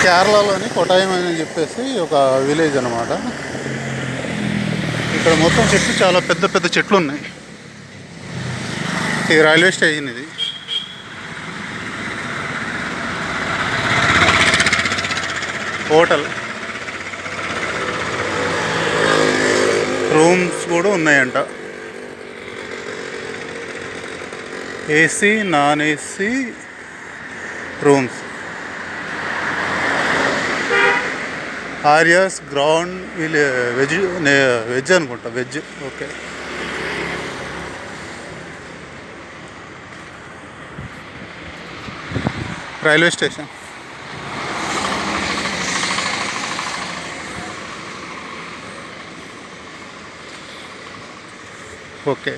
కేరళలోని కొటాయం అని చెప్పేసి ఒక విలేజ్ అనమాట. ఇక్కడ మొత్తం చెట్లు, చాలా పెద్ద పెద్ద చెట్లు ఉన్నాయి. ఈ రైల్వే స్టేషన్ ఇది. హోటల్, రూమ్స్ కూడా ఉన్నాయంట. AC, non AC rooms. Aryas ground veg అనుకుంటా, veg. Okay. Railway station. Okay.